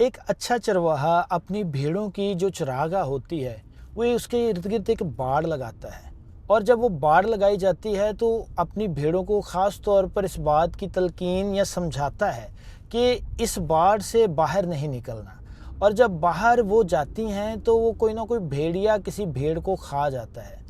एक अच्छा चरवाहा अपनी भेड़ों की जो चरागाह होती है वो उसके इर्द गिर्द एक बाड़ लगाता है। और जब वो बाड़ लगाई जाती है तो अपनी भेड़ों को ख़ास तौर पर इस बात की तलकीन या समझाता है कि इस बाड़ से बाहर नहीं निकलना। और जब बाहर वो जाती हैं तो वो कोई ना कोई भेड़िया किसी भेड़ को खा जाता है।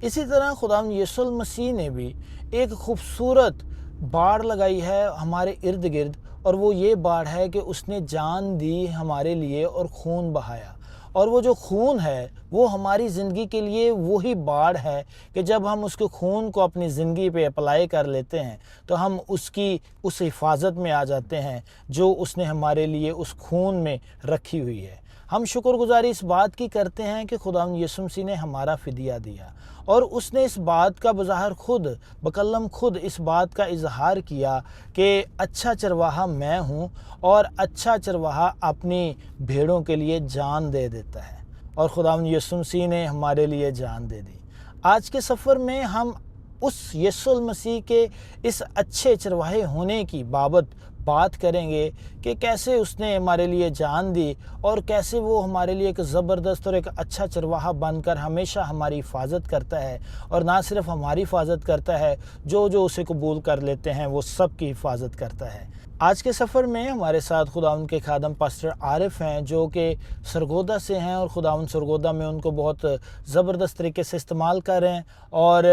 इसी तरह खुदावंद यीशु मसीह ने भी एक खूबसूरत बाड़ लगाई है हमारे इर्द गिर्द, और वो ये बाड़ है कि उसने जान दी हमारे लिए और खून बहाया। और वो जो खून है वो हमारी ज़िंदगी के लिए वही बाड़ है कि जब हम उसके खून को अपनी ज़िंदगी पे अप्लाई कर लेते हैं तो हम उसकी उस हिफाजत में आ जाते हैं जो उसने हमारे लिए उस खून में रखी हुई है। हम शुक्रगुजारी इस बात की करते हैं कि खुदावंद यीशु मसीह ने हमारा फ़िदिया दिया और उसने इस बात का बज़ाहिर खुद बकल्लम खुद इस बात का इजहार किया कि अच्छा चरवाहा मैं हूँ और अच्छा चरवाहा अपनी भेड़ों के लिए जान दे देता है। और खुदावंद यीशु मसीह ने हमारे लिए जान दे दी। आज के सफ़र में हम उस यीशु मसीह के इस अच्छे चरवाहे होने की बाबत बात करेंगे कि कैसे उसने हमारे लिए जान दी और कैसे वो हमारे लिए एक ज़बरदस्त और एक अच्छा चरवाहा बनकर हमेशा हमारी हिफाजत करता है। और ना सिर्फ हमारी हिफाजत करता है, जो जो उसे कबूल कर लेते हैं वो सब की हिफाजत करता है। आज के सफ़र में हमारे साथ खुदावंद के खादम पास्टर आरिफ हैं जो कि सरगोदा से हैं और खुदावंद सरगोदा में उनको बहुत ज़बरदस्त तरीके से इस्तेमाल कर रहे हैं। और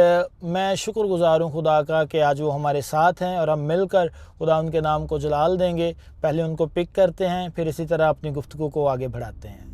मैं शुक्रगुज़ार हूँ खुदा का कि आज वो हमारे साथ हैं और हम मिलकर खुदावंद के नाम को जलाल देंगे। पहले उनको पिक करते हैं, फिर इसी तरह अपनी गुफ्तगू को आगे बढ़ाते हैं।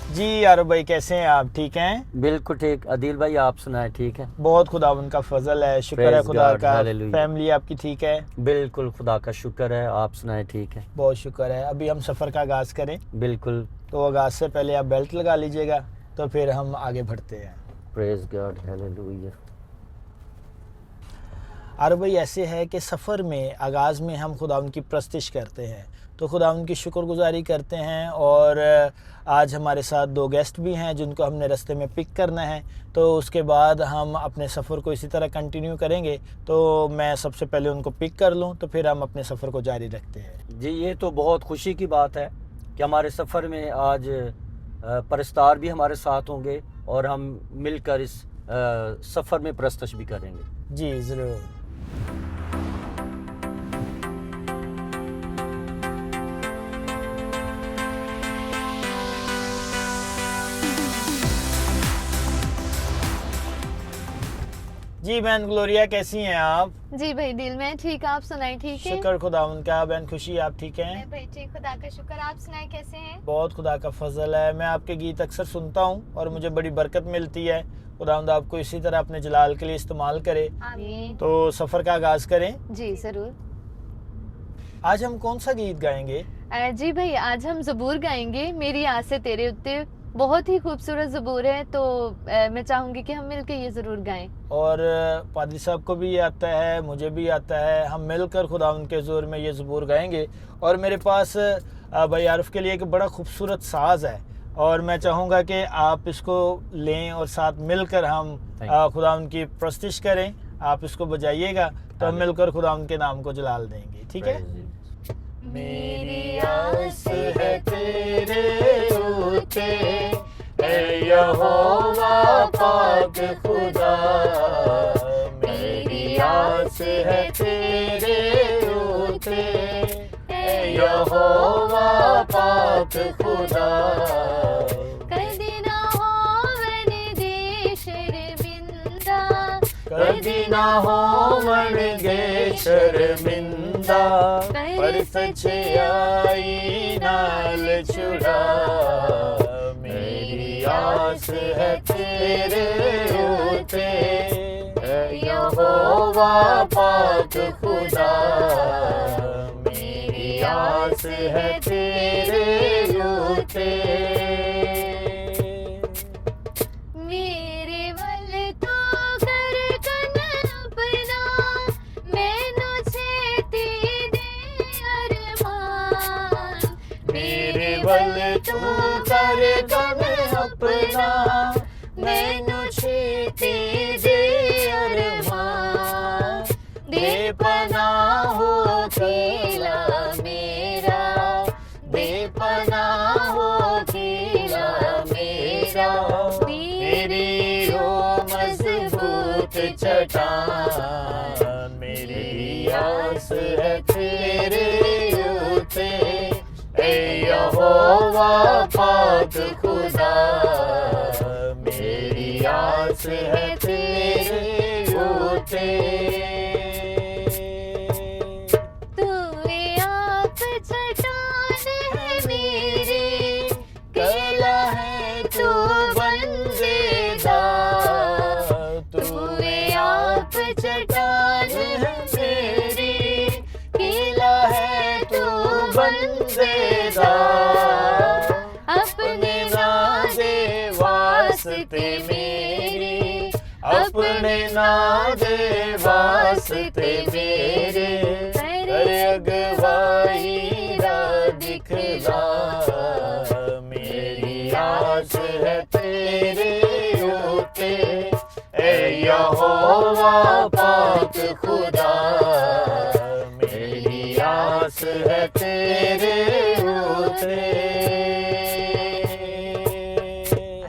जी आरब भाई, कैसे हैं आप? ठीक हैं? बिल्कुल ठीक। अदील भाई आप सुनाए ठीक है? बहुत खुदावंद का फजल है, शुक्र है खुदा का। हालेलुया। फैमिली आपकी ठीक है? बिल्कुल खुदा का शुक्र है। आप सुनाए ठीक है? बहुत शुक्र है। अभी हम सफ़र का आगाज़ करें। बिल्कुल। तो आगाज़ से पहले आप बेल्ट लगा लीजिएगा तो फिर हम आगे बढ़ते हैं। Praise God, hallelujah. आरब भाई, ऐसे है कि सफ़र में आगाज़ में हम खुदावंद की प्रस्तिश करते हैं, तो खुदावंद की शुक्रगुजारी करते हैं। और आज हमारे साथ 2 गेस्ट भी हैं जिनको हमने रास्ते में पिक करना है, तो उसके बाद हम अपने सफ़र को इसी तरह कंटिन्यू करेंगे। तो मैं सबसे पहले उनको पिक कर लूं तो फिर हम अपने सफ़र को जारी रखते हैं। जी, ये तो बहुत खुशी की बात है कि हमारे सफ़र में आज परस्तार भी हमारे साथ होंगे और हम मिलकर इस सफ़र में प्रस्तश भी करेंगे। जी ज़रूर। जी बहन ग्लोरिया, कैसी हैं आप? जी भाई दिल में ठीक, आप सुनाए ठीक है? शुक्र खुदावंद का। बहन खुशी, आप ठीक हैं? मैं भाई ठीक, खुदा का शुक्र। आप सुनाए कैसे हैं? बहुत खुदा का फजल है। मैं आपके गीत अक्सर सुनता हूँ और मुझे बड़ी बरकत मिलती है। खुदावंद आपको इसी तरह अपने जलाल के लिए इस्तेमाल करे। आमीन। तो सफ़र का आगाज करें। जी जरूर। आज हम कौन सा गीत गाएंगे? जी भाई, आज हम ज़बूर गाएंगे, मेरी आस से तेरे उत्ते। बहुत ही खूबसूरत ज़बूर है, तो मैं चाहूँगी कि हम मिलकर ये ज़रूर गाएं। और पादरी साहब को भी ये आता है, मुझे भी आता है। हम मिलकर खुदावंद के हुज़ूर में ये ज़बूर गाएंगे। और मेरे पास भाई आरिफ के लिए एक बड़ा खूबसूरत साज है और मैं चाहूँगा कि आप इसको लें और साथ मिलकर हम खुदावंद की प्रस्तिश करें। आप इसको बजाइएगा तो हम मिलकर खुदावंद के नाम को जलाल देंगे। ठीक है? मेरी आस है तेरे ऊते, ऐ यहोवा पाक खुदा। मेरी आस है तेरे ऊते, ऐ यहोवा पाक खुदा। कदी ना होवन दे शर्मिंदा, कदी ना होवणगे शर्मिंदा, पर सच्चाई नाल छुड़ा। मेरी आस है तेरे ऊते, ऐ यहोवा पाक खुदा। मेरी आस है तेरे ऊते। मेरे वल तो कर कन अपना, मैनू छेती दे अरमान। मेरे बल तू कर कन अपना, मैनू चट्टान, मेरी आस है तेरे उते, ए यहोवा पाक खुदा, मेरी आस है तेरे उते। तू आप चट्टान है मेरी, कला है तू बंदेदार, तू आप चट्टान है मेरी, किला है तू बंदेदार, अपने ना दे वास्ते मेरी, अपने ना दे वास्ते मेरे, कर अगवाई राह दिखला, मेरी आस है तेरे उते, ए यहोवा पाक खुदा, मेरी आस है तेरे उते।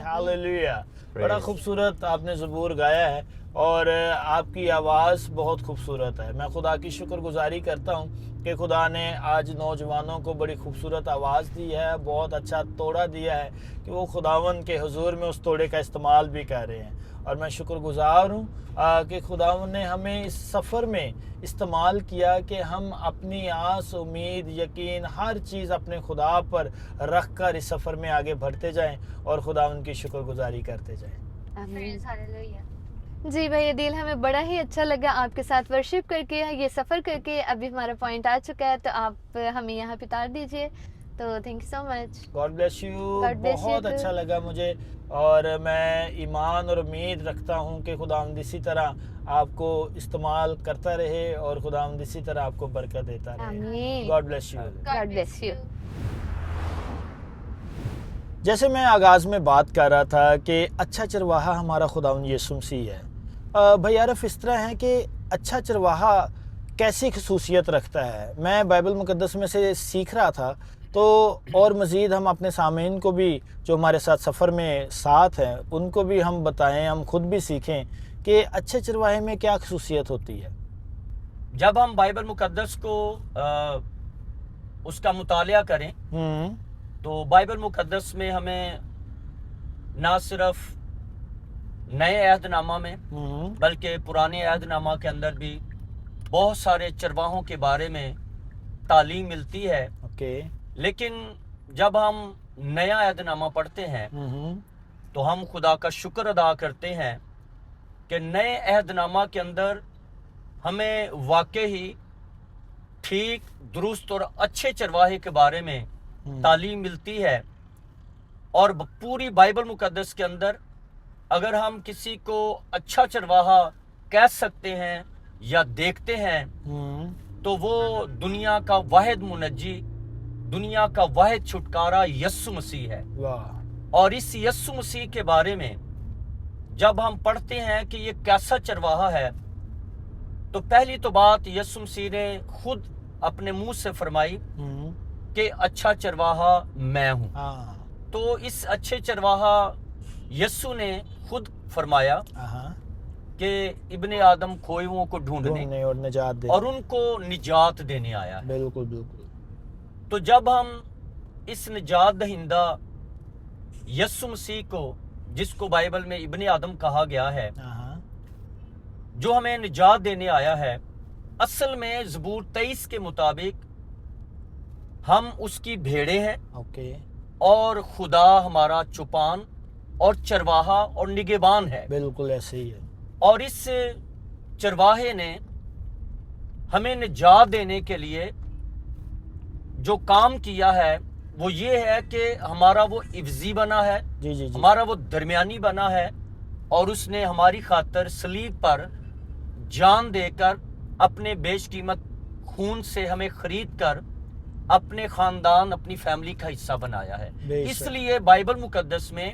हालेलुया। बड़ा खूबसूरत आपने ज़बूर गाया है और आपकी आवाज़ बहुत खूबसूरत है। मैं खुदा की शुक्रगुजारी करता हूँ कि खुदा ने आज नौजवानों को बड़ी खूबसूरत आवाज़ दी है, बहुत अच्छा तोड़ा दिया है कि वो खुदावन के हुजूर में उस तोड़े का इस्तेमाल भी कर रहे हैं। और मैं शुक्रगुजार हूँ कि खुदावन ने हमें इस सफ़र में इस्तेमाल किया कि हम अपनी आस, उम्मीद, यकीन हर चीज़ अपने खुदा पर रख कर इस सफ़र में आगे बढ़ते जाएं और खुदावन की शुक्रगुजारी करते जाएं। आमीन। जी भाई दिल, हमें बड़ा ही अच्छा लगा आपके साथ वर्शिप करके, ये सफ़र करके। अभी हमारा पॉइंट आ चुका है तो आप हमें यहाँ पे उतार दीजिए। तो thank you so much. God bless you. God bless you बहुत too. अच्छा लगा मुझे और मैं ईमान और उम्मीद रखता हूँ कि खुदावंद इसी तरह आपको इस्तेमाल करता रहे और खुदावंद इसी तरह आपको बरकत देता रहे। आमीन। God bless you. God bless you. जैसे मैं आगाज़ में बात कर रहा था कि अच्छा चरवाहा हमारा खुदावंद यीशु मसीह है। भाई आरफ इस तरह है कि अच्छा चरवाहा कैसी खसूसियत रखता है। मैं बाइबल मुकद्दस में से सीख रहा था तो और मज़ीद हम अपने सामीन को भी जो हमारे साथ सफ़र में साथ हैं उनको भी हम बताएं, हम खुद भी सीखें कि अच्छे चरवाहे में क्या खसूसियत होती है। जब हम बाइबल मुकद्दस को उसका मुतालिया करें तो बाइबल मुकद्दस में हमें ना सिर्फ नए अहदनामा में बल्कि पुराने अहदनामा के अंदर भी बहुत सारे चरवाहों के बारे में तालीम मिलती है। ओके। लेकिन जब हम नया अहदनामा पढ़ते हैं तो हम खुदा का शुक्र अदा करते हैं कि नए अहदनामा के अंदर हमें वाकई ही ठीक, दुरुस्त और अच्छे चरवाहे के बारे में तालीम मिलती है। और पूरी बाइबल मुकद्दस के अंदर अगर हम किसी को अच्छा चरवाहा कह सकते हैं या देखते हैं तो वो दुनिया का वाहिद मुनज्जी, दुनिया का वाहिद छुटकारा यीशु मसीह है। वाह। और इस यीशु मसीह के बारे में जब हम पढ़ते हैं कि ये कैसा चरवाहा है तो पहली तो बात यीशु मसीह ने खुद अपने मुंह से फरमाई कि अच्छा चरवाहा मैं हूँ। तो इस अच्छे चरवाहा यीशु ने खुद फरमाया कि इब्ने आदम खोयुओं को ढूंढने और निजात देने और उनको निजात देने आया है। बिल्कुल बिल्कुल। तो जब हम इस निजात दहिंदा यीशु मसीह को, जिसको बाइबल में इब्ने आदम कहा गया है, जो हमें निजात देने आया है, असल में ज़बूर 23 के मुताबिक हम उसकी भेड़े हैं। ओके। और खुदा हमारा चुपान और चरवाहा और निगहबान है। बिल्कुल ऐसे ही है। और इस चरवाहे ने हमें निजात देने के लिए जो काम किया है वो ये है कि हमारा वो इफ्जी बना है, जी। हमारा वो दरमियानी बना है और उसने हमारी खातर सलीब पर जान देकर अपने बेशकीमत खून से हमें खरीद कर अपने खानदान, अपनी फैमिली का हिस्सा बनाया है। इसलिए बाइबल मुकद्दस में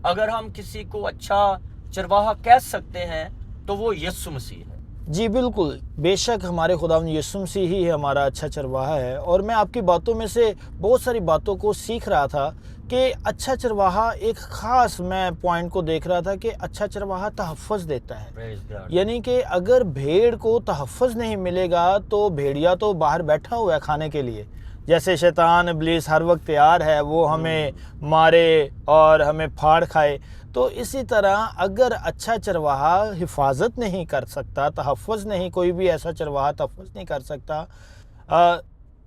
अगर हम किसी को अच्छा चरवाहा कह सकते हैं तो वो यीशु मसीह है। जी बिल्कुल, बेशक हमारे खुदावंद यीशु मसीह ही हमारा अच्छा चरवाहा है। और मैं आपकी बातों में से बहुत सारी बातों को सीख रहा था कि अच्छा चरवाहा एक ख़ास मैं पॉइंट को देख रहा था कि अच्छा चरवाहा तहफ़्फ़ुज़ देता है। Praise God. यानी कि अगर भेड़ को तहफ़्फ़ुज़ नहीं मिलेगा तो भेड़िया तो बाहर बैठा हुआ है खाने के लिए। जैसे शैतान इब्लीस हर वक्त तैयार है वो हमें मारे और हमें फाड़ खाए, तो इसी तरह अगर अच्छा चरवाहा हिफाजत नहीं कर सकता, तहफ़्फ़ुज़ नहीं, कोई भी ऐसा चरवाहा तहफ़्फ़ुज़ नहीं कर सकता,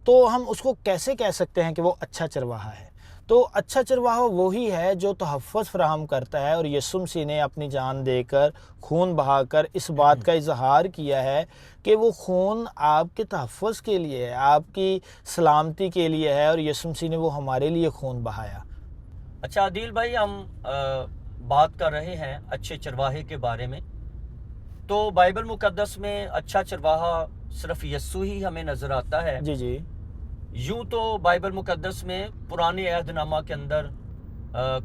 तो हम उसको कैसे कह सकते हैं कि वो अच्छा चरवाहा है। तो अच्छा चरवाहा वही है जो तहफ़्फ़ुज़ फ़राहम करता है। और यीशु मसीह ने अपनी जान देकर, खून बहाकर इस बात का इज़हार किया है कि वो खून आपके तहफ़्फ़ुज़ के लिए है, आपकी सलामती के लिए है, और यीशु मसीह ने वो हमारे लिए खून बहाया। अच्छा आदिल भाई, हम बात कर रहे हैं अच्छे चरवाहे के बारे में। तो बाइबल मुकद्दस में अच्छा चरवाहा सिर्फ यस्सु ही हमें नजर आता है। जी, जी। यूं तो बाइबल मुकद्दस में पुराने अहदनामा के अंदर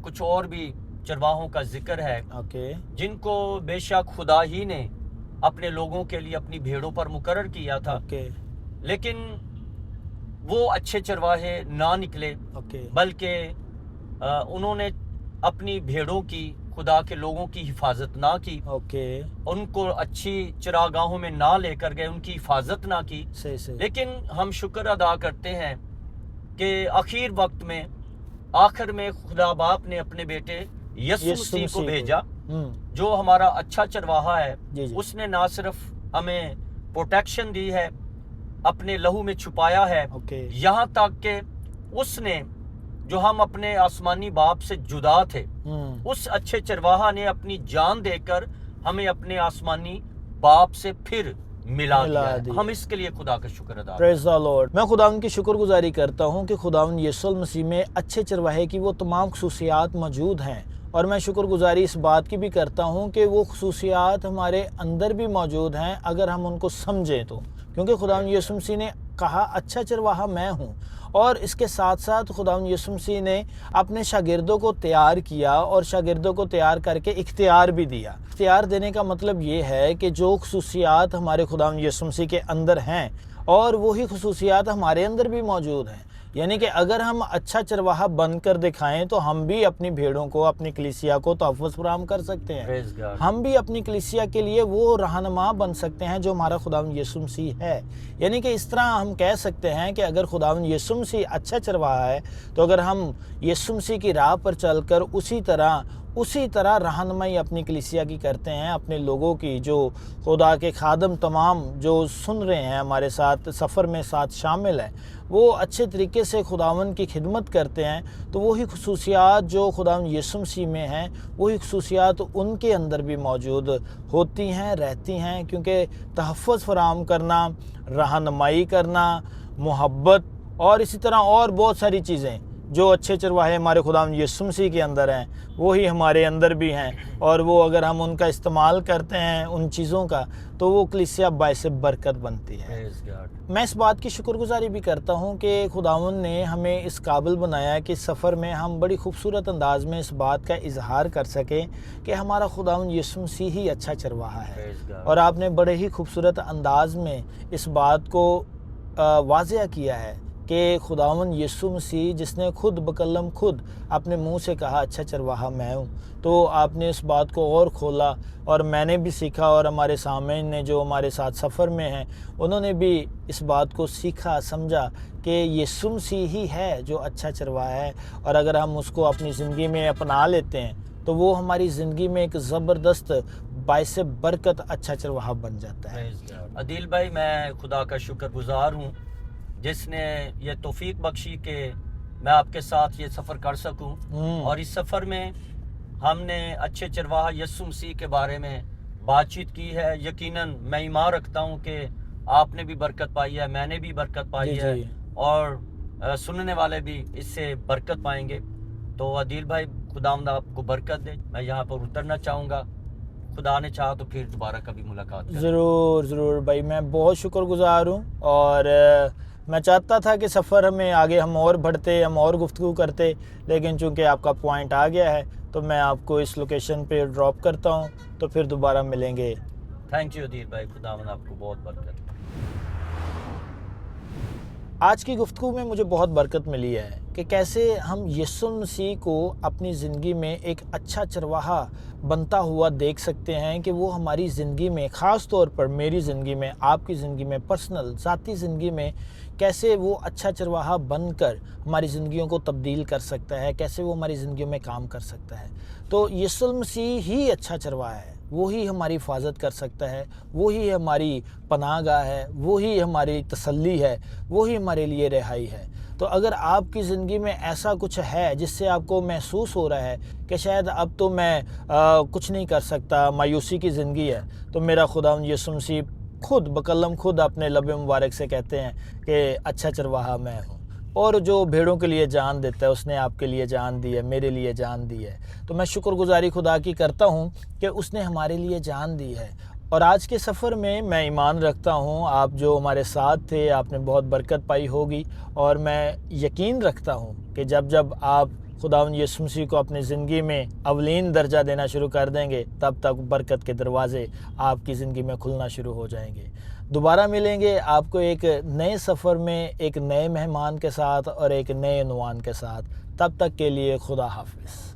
कुछ और भी चरवाहों का जिक्र है, ओके। जिनको बेशक खुदा ही ने अपने लोगों के लिए अपनी भेड़ों पर मुकर्रर किया था, ओके। लेकिन वो अच्छे चरवाहे ना निकले, ओके। बल्कि उन्होंने अपनी भेड़ों की, खुदा के लोगों की हिफाजत ना की, ओके। उनको अच्छी चरागाहों में ना लेकर गए, उनकी हिफाजत ना की। सही, सही। लेकिन हम शुक्र अदा करते हैं कि आखिर वक्त में, आखिर में खुदा बाप ने अपने बेटे यीशु यीशु मसीह को मसीह भेजा, हुँ। जो हमारा अच्छा चरवाहा है। जी, जी। उसने ना सिर्फ हमें प्रोटेक्शन दी है, अपने लहू में छुपाया है, ओके। यहाँ तक कि उसने, जो हम अपने आसमानी बाप से जुदा थे, हुँ। उस अच्छे चरवाहा ने अपनी जान देकर हमें अपने आसमानी बाप से फिर मिला दिया मिला है। दिया। हम इसके लिए खुदा का शुक्र अदा प्रेज़ द लॉर्ड। मैं खुदावंद की शुक्रगुज़ारी करता हूँ कि खुदावंद यीशु मसीह में अच्छे चरवाहे की वो तमाम ख़ुसूसियात मौजूद हैं। और मैं शुक्रगुज़ारी इस बात की भी करता हूँ कि वो ख़ुसूसियात हमारे अंदर भी मौजूद हैं अगर हम उनको समझें तो। क्योंकि खुदावंद यीशु मसीह ने कहा अच्छा चरवाहा मैं हूँ, और इसके साथ साथ खुदावंद यीशु मसीह ने अपने शागिर्दों को तैयार किया, और शागिर्दों को तैयार करके इख्तियार भी दिया। इख्तियार देने का मतलब ये है कि जो ख़ुसूसियात हमारे खुदावंद यीशु मसीह के अंदर हैं, और वही ख़ुसूसियात हमारे अंदर भी मौजूद हैं। यानी कि अगर हम अच्छा चरवाहा बनकर दिखाएं तो हम भी अपनी भेड़ों को, अपनी कलीसिया को तहफ़्फ़ुज़ फ़राहम कर सकते हैं। Praise God. हम भी अपनी कलीसिया के लिए वो रहनुमा बन सकते हैं जो हमारा खुदावंद यीशु मसीह है। यानी कि इस तरह हम कह सकते हैं कि अगर खुदावंद यीशु मसीह अच्छा चरवाहा है, तो अगर हम यीशु मसीह की राह पर चलकर उसी तरह रहनुमाई अपनी कलीसिया की करते हैं, अपने लोगों की, जो खुदा के खादम तमाम जो सुन रहे हैं, हमारे साथ सफ़र में साथ शामिल हैं, वो अच्छे तरीके से खुदावंद की खिदमत करते हैं, तो वही ख़ुसूसियात जो खुदावंद यीशु मसीह में हैं, वही ख़ुसूसियात उनके अंदर भी मौजूद होती हैं, रहती हैं। क्योंकि तहफ़्फ़ुज़ फ़राहम करना, रहनुमाई करना, मोहब्बत और इसी तरह और बहुत सारी चीज़ें जो अच्छे चरवाहे हमारे खुदावंद यीशु मसीह के अंदर हैं, वो ही हमारे अंदर भी हैं। और वो अगर हम उनका इस्तेमाल करते हैं उन चीज़ों का, तो वो कलीसिया बाइसे बरकत बनती है। Praise God. मैं इस बात की शुक्रगुज़ारी भी करता हूँ कि खुदावंद ने हमें इस काबिल बनाया कि सफ़र में हम बड़ी खूबसूरत अंदाज में इस बात का इजहार कर सकें कि हमारा खुदावंद यीशु मसीह ही अच्छा चरवाहा है। Praise God. और आपने बड़े ही खूबसूरत अंदाज में इस बात को वाज़िया किया है कि खुदावंद यीशु मसीह, जिसने खुद बकल्लम खुद अपने मुंह से कहा अच्छा चरवाहा मैं हूँ, तो आपने इस बात को और खोला, और मैंने भी सीखा, और हमारे सामने ने जो हमारे साथ सफ़र में हैं उन्होंने भी इस बात को सीखा, समझा कि यीशु मसीह ही है जो अच्छा चरवाहा है। और अगर हम उसको अपनी ज़िंदगी में अपना लेते हैं तो वो हमारी ज़िंदगी में एक ज़बरदस्त बाइसे बरकत अच्छा चरवाहा बन जाता है। Praise God. अदील भाई, मैं खुदा का शुक्रगुजार हूँ जिसने ये तौफीक बख्शी कि मैं आपके साथ ये सफ़र कर सकूं। और इस सफ़र में हमने अच्छे चरवाहा यीशु मसीह के बारे में बातचीत की है। यकीनन मैं ईमान रखता हूं कि आपने भी बरकत पाई है, मैंने भी बरकत पाई जी, है, जी। और सुनने वाले भी इससे बरकत पाएंगे। तो अदील भाई, खुदावंद आपको बरकत दे। मैं यहाँ पर उतरना चाहूँगा, खुदा ने चाहा तो फिर दोबारा कभी मुलाकात करें। ज़रूर, ज़रूर भाई, मैं बहुत शुक्रगुज़ार हूँ। और मैं चाहता था कि सफ़र में आगे हम और बढ़ते, हम और गुफ्तगू करते, लेकिन चूँकि आपका पॉइंट आ गया है तो मैं आपको इस लोकेशन पे ड्रॉप करता हूँ, तो फिर दोबारा मिलेंगे। थैंक यू अदील भाई, खुदावंद आपको बहुत बरकत। आज की गुफ्तगू में मुझे बहुत बरकत मिली है कि कैसे हम यीशु मसीह को अपनी ज़िंदगी में एक अच्छा चरवाहा बनता हुआ देख सकते हैं कि वो हमारी ज़िंदगी में, ख़ास तौर पर मेरी ज़िंदगी में, आपकी ज़िंदगी में, पर्सनल ज़ाती ज़िंदगी में कैसे वो अच्छा चरवाहा बनकर हमारी ज़िंदगियों को तब्दील कर सकता है, कैसे वो हमारी ज़िंदगियों में काम कर सकता है। तो यीशु मसीह ही अच्छा चरवाहा है, वो ही हमारी हिफाजत कर सकता है, वो ही हमारी पनाहगाह है, वो ही हमारी तसल्ली है, वो ही हमारे लिए रिहाई है। तो अगर आपकी ज़िंदगी में ऐसा कुछ है जिससे आपको महसूस हो रहा है कि शायद अब तो मैं कुछ नहीं कर सकता, मायूसी की ज़िंदगी है, तो मेरा खुदावंद यीशु मसीह खुद बकलम खुद अपने लब मुबारक से कहते हैं कि अच्छा चरवाहा मैं हूँ, और जो भेड़ों के लिए जान देता है उसने आपके लिए जान दी है, मेरे लिए जान दी है। तो मैं शुक्रगुजारी खुदा की करता हूँ कि उसने हमारे लिए जान दी है। और आज के सफ़र में मैं ईमान रखता हूँ आप जो हमारे साथ थे, आपने बहुत बरकत पाई होगी, और मैं यकीन रखता हूँ कि जब जब आप खुदावंद यीशु मसीह को अपनी ज़िंदगी में अवलीन दर्जा देना शुरू कर देंगे, तब तक बरकत के दरवाज़े आपकी ज़िंदगी में खुलना शुरू हो जाएंगे। दोबारा मिलेंगे आपको एक नए सफ़र में, एक नए मेहमान के साथ और एक नए उन्वान के साथ। तब तक के लिए खुदा हाफिज़।